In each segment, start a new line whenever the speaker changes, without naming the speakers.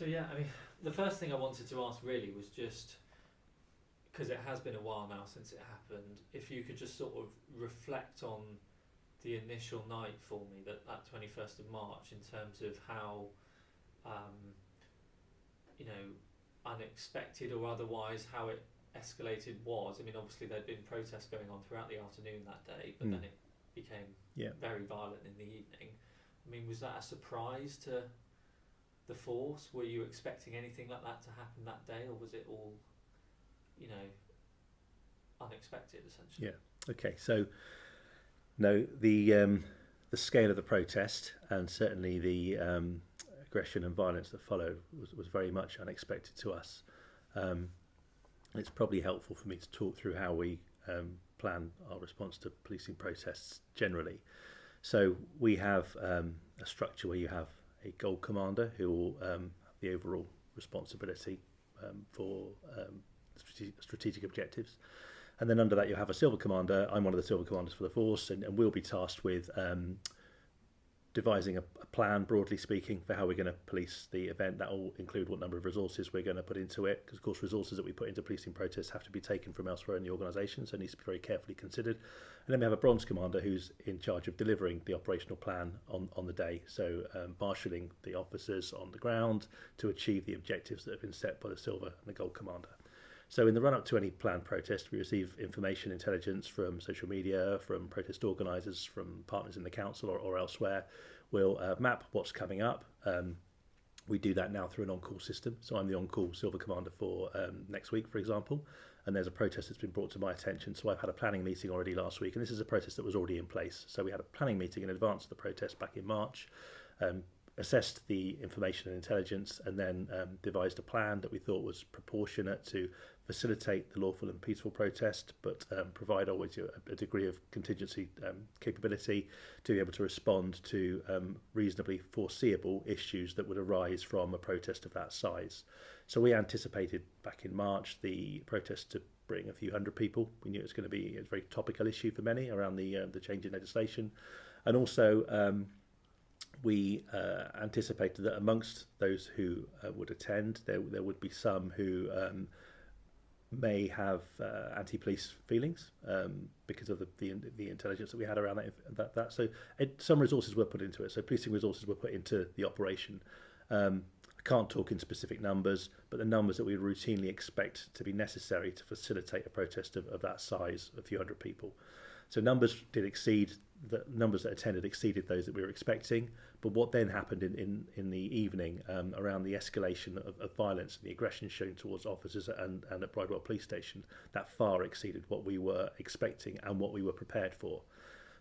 So yeah, I mean, the first thing I wanted to ask really was just, because it has been a while now since it happened, if you could just sort of reflect on the initial night for me, that 21st of March, in terms of how, you know, unexpected or otherwise, how it escalated was. I mean, obviously there'd been protests going on throughout the afternoon that day, but then it became very violent in the evening. I mean, was that a surprise to the force? Were you expecting anything like that to happen that day, or was it all, you know, unexpected essentially?
Yeah. Okay. So, no, the scale of the protest and certainly the aggression and violence that followed was very much unexpected to us. It's probably helpful for me to talk through how we plan our response to policing protests generally. So we have a structure where you have a gold commander who will have the overall responsibility for strategic objectives. And then under that you have a silver commander. I'm one of the silver commanders for the force, and we'll be tasked with devising a plan, broadly speaking, for how we're going to police the event. That will include what number of resources we're going to put into it, because of course resources that we put into policing protests have to be taken from elsewhere in the organisation, so it needs to be very carefully considered. And then we have a bronze commander who's in charge of delivering the operational plan on the day, so marshalling the officers on the ground to achieve the objectives that have been set by the silver and the gold commander. So in the run-up to any planned protest, we receive information, intelligence from social media, from protest organisers, from partners in the council or elsewhere. We'll map what's coming up. We do that now through an on-call system. So I'm the on-call silver commander for next week, for example, and there's a protest that's been brought to my attention. So I've had a planning meeting already last week, and this is a protest that was already in place. So we had a planning meeting in advance of the protest back in March, assessed the information and intelligence, and then devised a plan that we thought was proportionate to facilitate the lawful and peaceful protest, but provide always a degree of contingency capability to be able to respond to reasonably foreseeable issues that would arise from a protest of that size. So we anticipated back in March the protest to bring a few hundred people. We knew it was going to be a very topical issue for many around the change in legislation, and also we anticipated that amongst those who would attend, there would be some who may have anti-police feelings because of the intelligence that we had around that. So some resources were put into it. So policing resources were put into the operation. I can't talk in specific numbers, but the numbers that we routinely expect to be necessary to facilitate a protest of that size, a few hundred people. So numbers did exceed, the numbers that attended exceeded those that we were expecting. But what then happened in the evening around the escalation of violence and the aggression shown towards officers and at Bridewell Police Station, that far exceeded what we were expecting and what we were prepared for.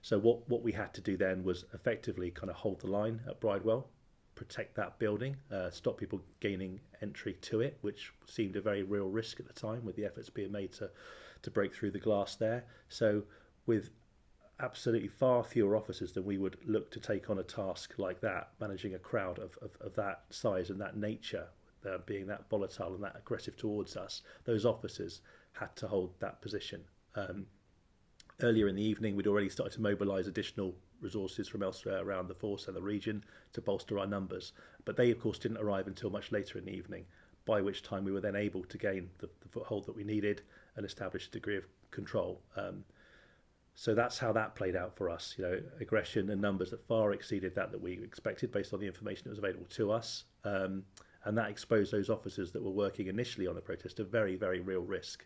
So what we had to do then was effectively kind of hold the line at Bridewell, protect that building, stop people gaining entry to it, which seemed a very real risk at the time with the efforts being made to break through the glass there. So with absolutely far fewer officers than we would look to take on a task like that, managing a crowd of that size and that nature, being that volatile and that aggressive towards us, those officers had to hold that position. Earlier in the evening, we'd already started to mobilise additional resources from elsewhere around the force and the region to bolster our numbers. But they, of course, didn't arrive until much later in the evening, by which time we were then able to gain the foothold that we needed and establish a degree of control. So that's how that played out for us. You know, aggression and numbers that far exceeded that we expected based on the information that was available to us. And that exposed those officers that were working initially on the protest to very, very real risk.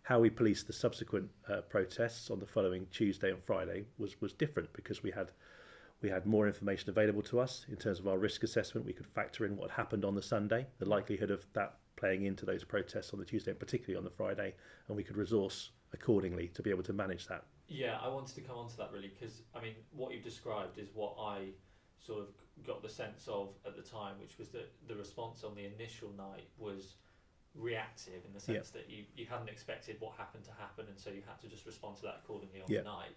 How we policed the subsequent protests on the following Tuesday and Friday was different, because we had more information available to us in terms of our risk assessment. We could factor in what happened on the Sunday, the likelihood of that playing into those protests on the Tuesday and particularly on the Friday, and we could resource accordingly to be able to manage that.
Yeah, I wanted to come on to that really, because I mean what you've described is what I sort of got the sense of at the time, which was that the response on the initial night was reactive in the sense that you hadn't expected what happened to happen, and so you had to just respond to that accordingly on the night.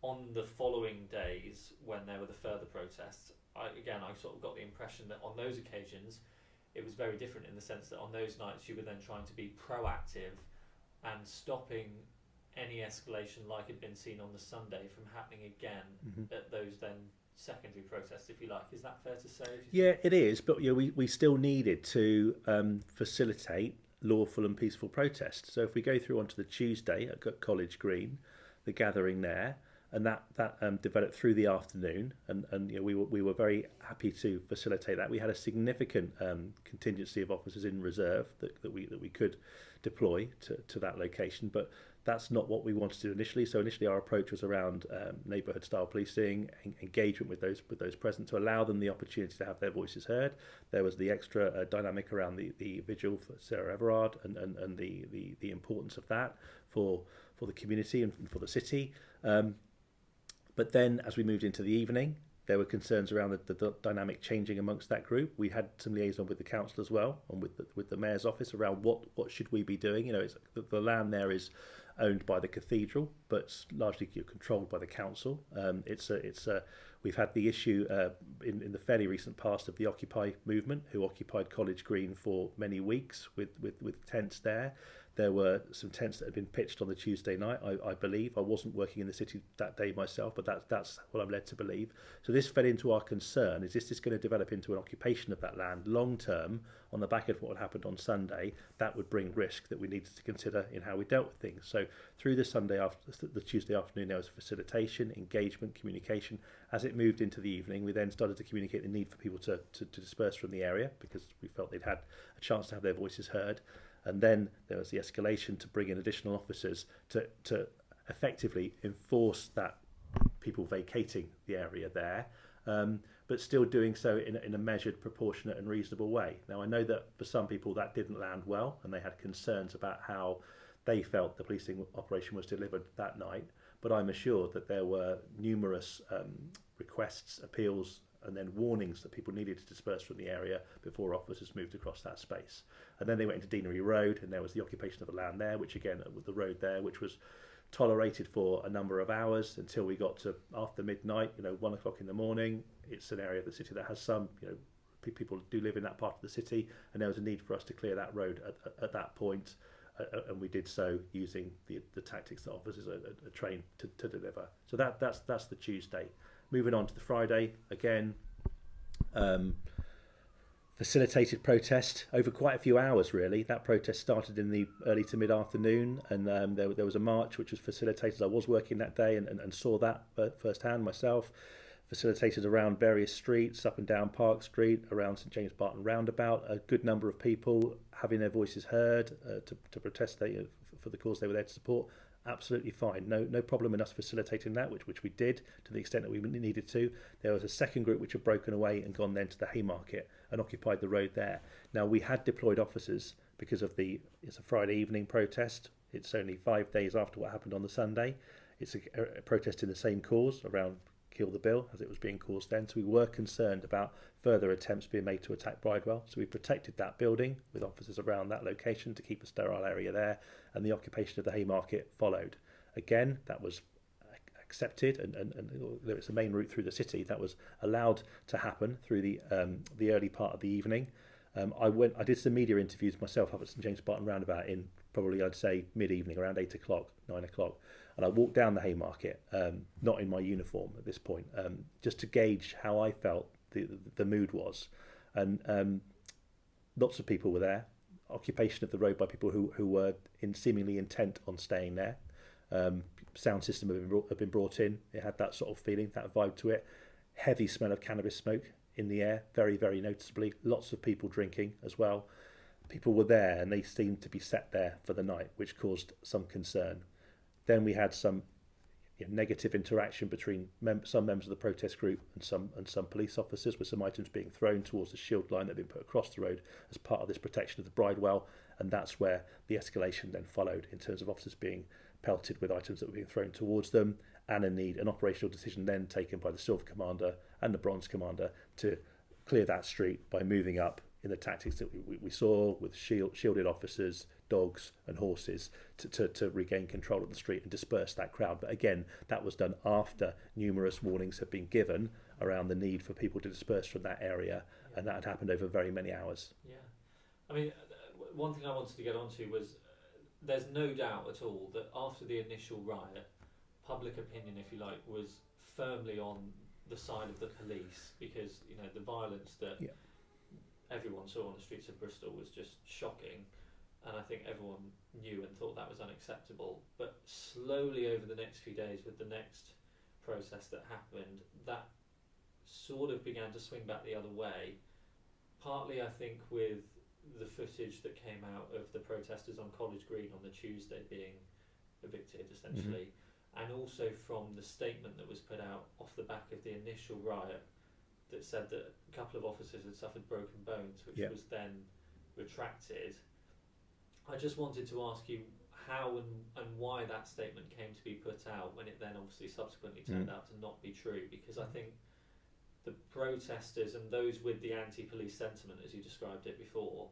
On the following days, when there were the further protests, I sort of got the impression that on those occasions it was very different, in the sense that on those nights you were then trying to be proactive and stopping any escalation like had been seen on the Sunday from happening again at those then secondary protest, if you like. Is that fair to say?
Yeah, it is, but we still needed to facilitate lawful and peaceful protest. So if we go through onto the Tuesday at College Green, the gathering there, and that developed through the afternoon, and we were very happy to facilitate that. We had a significant contingency of officers in reserve that we could deploy to that location, but that's not what we wanted to do initially. So initially our approach was around neighbourhood style policing, engagement with those present to allow them the opportunity to have their voices heard. There was the extra dynamic around the vigil for Sarah Everard and the importance of that for the community and for the city. But then as we moved into the evening, there were concerns around the dynamic changing amongst that group. We had some liaison with the council as well, and with the mayor's office around what should we be doing. It's the land there is owned by the cathedral, but it's largely controlled by the council. We've had the issue in the fairly recent past of the Occupy movement, who occupied College Green for many weeks with tents there. There were some tents that had been pitched on the Tuesday night, I believe. I wasn't working in the city that day myself, but that's what I'm led to believe. So this fed into our concern. Is this going to develop into an occupation of that land long term on the back of what happened on Sunday? That would bring risk that we needed to consider in how we dealt with things. So through the Tuesday afternoon, there was facilitation, engagement, communication. As it moved into the evening, we then started to communicate the need for people to disperse from the area because we felt they'd had a chance to have their voices heard. And then there was the escalation to bring in additional officers to effectively enforce that people vacating the area there, but still doing so in a measured, proportionate and reasonable way. Now, I know that for some people that didn't land well and they had concerns about how they felt the policing operation was delivered that night, but I'm assured that there were numerous requests, appeals and then warnings that people needed to disperse from the area before officers moved across that space. And then they went into Deanery Road, and there was the occupation of the land there, which again, with the road there, which was tolerated for a number of hours until we got to after midnight, 1 o'clock in the morning. It's an area of the city that has some, people do live in that part of the city, and there was a need for us to clear that road at that point. And we did so using the tactics that officers are trained to deliver. So that's the Tuesday. Moving on to the Friday, again, facilitated protest over quite a few hours, really. That protest started in the early to mid-afternoon, and there was a march which was facilitated. I was working that day and saw that firsthand myself. Facilitated around various streets, up and down Park Street, around St James Barton Roundabout. A good number of people having their voices heard to protest for the cause they were there to support. Absolutely fine. No problem in us facilitating that, which we did to the extent that we needed to. There was a second group which had broken away and gone then to the Haymarket and occupied the road there. Now, we had deployed officers because of it's a Friday evening protest. It's only 5 days after what happened on the Sunday. It's a protest in the same cause around Kill the Bill as it was being caused then. So we were concerned about further attempts being made to attack Bridewell. So we protected that building with officers around that location to keep a sterile area there, and the occupation of the Haymarket followed. Again, that was accepted, and there was a main route through the city that was allowed to happen through the early part of the evening. I did some media interviews myself up at St James Barton Roundabout in probably, I'd say, mid-evening, around 8 o'clock, 9 o'clock. And I walked down the Haymarket, not in my uniform at this point, just to gauge how I felt the mood was. And lots of people were there. Occupation of the road by people who were seemingly intent on staying there. Sound system had been brought in. It had that sort of feeling, that vibe to it. Heavy smell of cannabis smoke in the air, very, very noticeably. Lots of people drinking as well. People were there and they seemed to be set there for the night, which caused some concern. Then we had some negative interaction between some members of the protest group and some police officers, with some items being thrown towards the shield line that had been put across the road as part of this protection of the Bridewell, and that's where the escalation then followed in terms of officers being pelted with items that were being thrown towards them, and an operational decision then taken by the Silver Commander and the Bronze Commander to clear that street by moving up in the tactics that we saw with shielded officers, dogs and horses to regain control of the street and disperse that crowd. But again, that was done after numerous warnings had been given around the need for people to disperse from that area, and that had happened over very many hours.
Yeah. I mean, one thing I wanted to get onto was there's no doubt at all that after the initial riot, public opinion, if you like, was firmly on the side of the police, because the violence that everyone saw on the streets of Bristol was just shocking, and I think everyone knew and thought that was unacceptable. But slowly over the next few days, with the next protest that happened, that sort of began to swing back the other way. Partly, I think, with the footage that came out of the protesters on College Green on the Tuesday being evicted, essentially, and also from the statement that was put out off the back of the initial riot that said that a couple of officers had suffered broken bones, which was then retracted. I just wanted to ask you how and why that statement came to be put out when it then obviously subsequently turned out to not be true, because I think the protesters and those with the anti-police sentiment, as you described it before,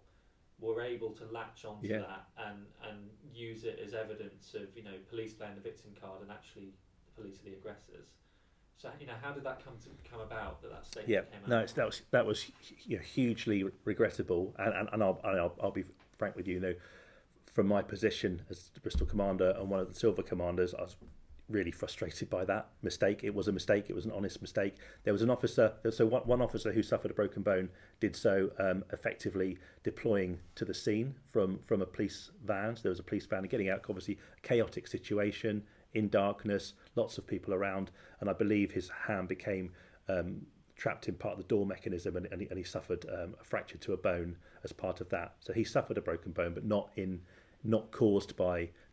were able to latch onto that and use it as evidence of police playing the victim card and actually the police are the aggressors. So how did that come about that statement came out?
No, that was hugely regrettable, and I'll be frank with you. From my position as the Bristol commander and one of the Silver commanders, I was really frustrated by that mistake. It was a mistake. It was an honest mistake. There was an officer, one officer who suffered a broken bone did so effectively deploying to the scene from a police van. So there was a police van getting out, obviously a chaotic situation in darkness, lots of people around, and I believe his hand became trapped in part of the door mechanism, and he suffered a fracture to a bone as part of that. So he suffered a broken bone, but not caused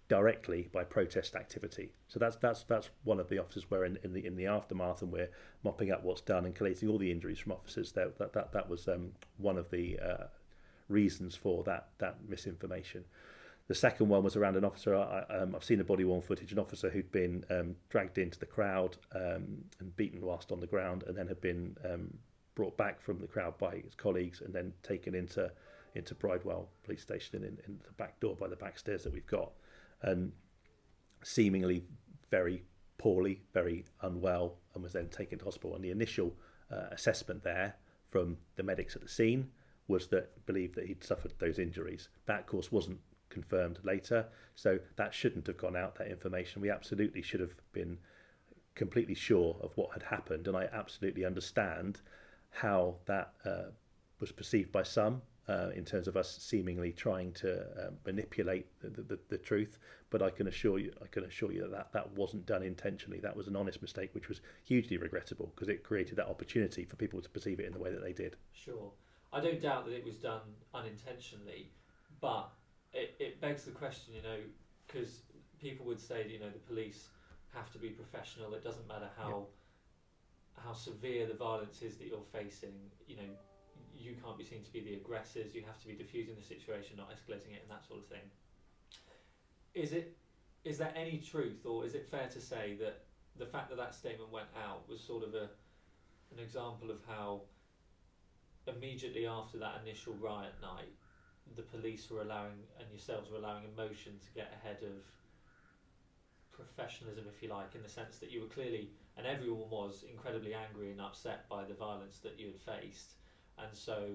directly by protest activity. So that's one of the officers where in the aftermath, and we're mopping up what's done and collating all the injuries from officers. That was one of the reasons for that misinformation. The second one was around an officer. I've seen the body-worn footage. An officer who'd been dragged into the crowd and beaten whilst on the ground, and then had been brought back from the crowd by his colleagues, and then taken into Bridewell Police Station in the back door by the back stairs that we've got, and seemingly very poorly, very unwell, and was then taken to hospital. And the initial assessment there from the medics at the scene was that believed that he'd suffered those injuries. That, of course, wasn't confirmed later, so that shouldn't have gone out, that information. We absolutely should have been completely sure of what had happened, and I absolutely understand how that was perceived by some in terms of us seemingly trying to manipulate the truth. But I can assure you that wasn't done intentionally. That was an honest mistake, which was hugely regrettable, because it created that opportunity for people to perceive it in the way that they did.
Sure, I don't doubt that it was done unintentionally, but it begs the question, because people would say, the police have to be professional. It doesn't matter how severe the violence is that you're facing. You can't be seen to be the aggressors. You have to be diffusing the situation, not escalating it, and that sort of thing. Is there any truth, or is it fair to say that the fact that statement went out was sort of an example of how immediately after that initial riot night, the police were allowing, and yourselves were allowing, emotion to get ahead of professionalism, if you like, in the sense that you were clearly, and everyone was, incredibly angry and upset by the violence that you had faced. And so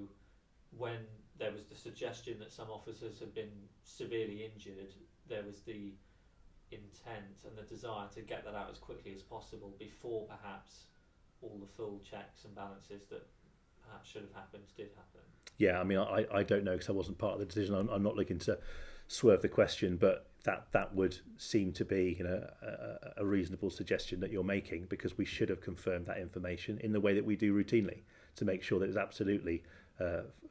when there was the suggestion that some officers had been severely injured, there was the intent and the desire to get that out as quickly as possible before perhaps all the full checks and balances that perhaps should have happened did happen.
Yeah, I mean, I don't know, because I wasn't part of the decision. I'm not looking to swerve the question, but that would seem to be a reasonable suggestion that you're making, because we should have confirmed that information in the way that we do routinely, to make sure that it's absolutely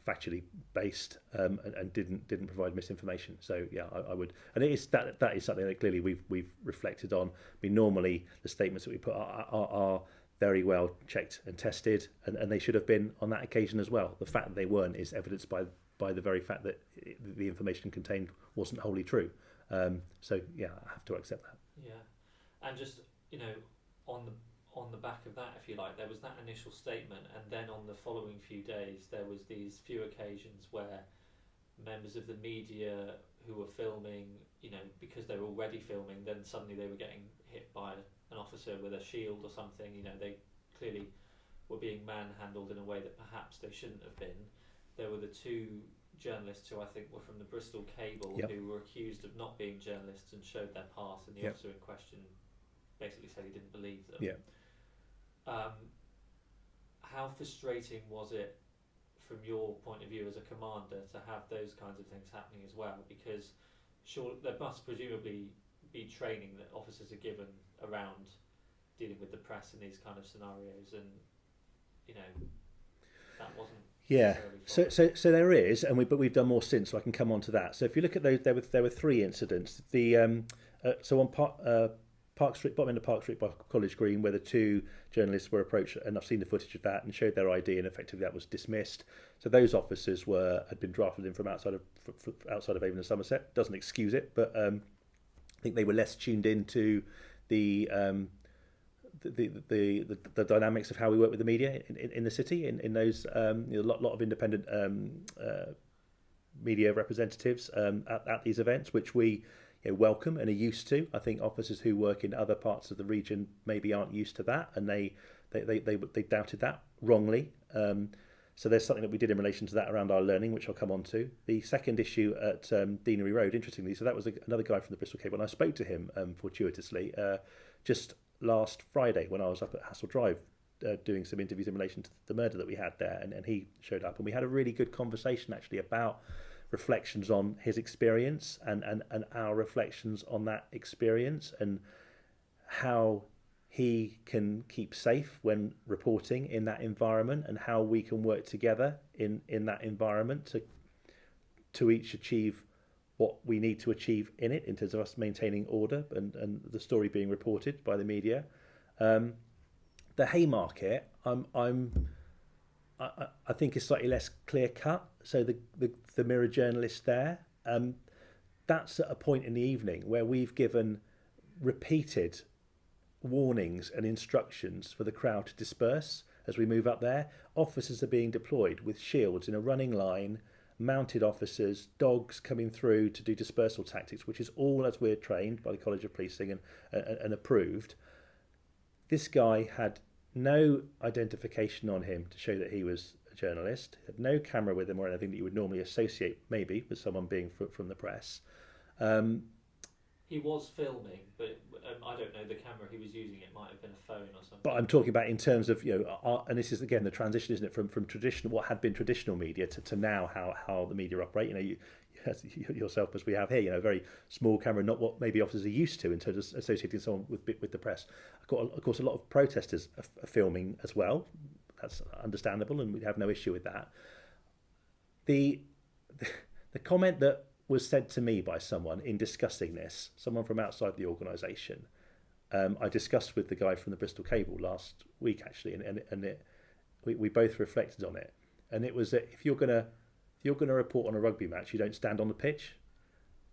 factually based and didn't provide misinformation. So yeah, I would, and it is that is something that clearly we've reflected on. I mean, normally the statements that we put are very well checked and tested, and they should have been on that occasion as well. The fact that they weren't is evidenced by the very fact that the information contained wasn't wholly true. So yeah, I have to accept that.
Yeah, and just on the back of that, if you like, there was that initial statement, and then on the following few days there was these few occasions where members of the media who were filming, because they were already filming, then suddenly they were getting hit by an officer with a shield or something. They clearly were being manhandled in a way that perhaps they shouldn't have been. There were the two journalists who I think were from the Bristol Cable, who were accused of not being journalists and showed their pass, and the officer in question basically said he didn't believe them. how frustrating was it from your point of view as a commander to have those kinds of things happening as well? Because sure, there must presumably be training that officers are given around dealing with the press in these kind of scenarios, and that wasn't.
Yeah, so there is, but we've done more since, so I can come on to that. So if you look at those, there were 3 incidents. So on Park Street, bottom end of Park Street by College Green, where the 2 journalists were approached, and I've seen the footage of that, and showed their ID, and effectively that was dismissed. So those officers had been drafted in from outside of Avon and Somerset. Doesn't excuse it, but I think they were less tuned into the dynamics of how we work with the media in the city. In those a lot of independent media representatives at these events, which we welcome and are used to. I think officers who work in other parts of the region maybe aren't used to that, and they doubted that wrongly. So there's something that we did in relation to that around our learning, which I'll come on to. The second issue at Deanery Road, interestingly, so that was another guy from the Bristol Cable, and I spoke to him fortuitously just last Friday when I was up at Hassel Drive doing some interviews in relation to the murder that we had there, and he showed up, and we had a really good conversation actually about reflections on his experience and our reflections on that experience, and how he can keep safe when reporting in that environment, and how we can work together in that environment to each achieve what we need to achieve in it, in terms of us maintaining order and the story being reported by the media. The Haymarket, I think is slightly less clear cut. So the Mirror journalist there, that's at a point in the evening where we've given repeated warnings and instructions for the crowd to disperse as we move up there. Officers are being deployed with shields in a running line, mounted officers, dogs coming through to do dispersal tactics, which is all as we're trained by the College of Policing and approved. This guy had no identification on him to show that he was a journalist, had no camera with him or anything that you would normally associate maybe with someone being from the press.
He was filming, but I don't know the camera he was using. It might have been a phone or something.
But I'm talking about in terms of, and this is again the transition, isn't it, from traditional, what had been traditional media to now how the media operate. You yourself, as we have here, a very small camera, not what maybe officers are used to in terms of associating someone with the press. Of course, a lot of protesters are filming as well. That's understandable, and we have no issue with that. The comment that was said to me by someone in discussing this, someone from outside the organisation, I discussed with the guy from the Bristol Cable last week actually, and we both reflected on it, and it was that if you're gonna report on a rugby match, you don't stand on the pitch.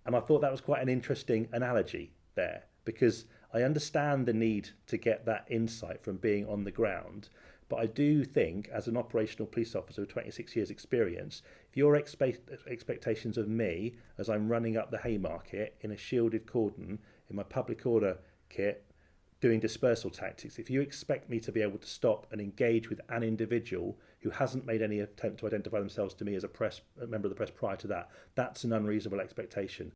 And I thought that was quite an interesting analogy there, because I understand the need to get that insight from being on the ground. But I do think, as an operational police officer with 26 years experience, if your expectations of me as I'm running up the Haymarket in a shielded cordon, in my public order kit, doing dispersal tactics, if you expect me to be able to stop and engage with an individual who hasn't made any attempt to identify themselves to me as a member of the press prior to that, that's an unreasonable expectation.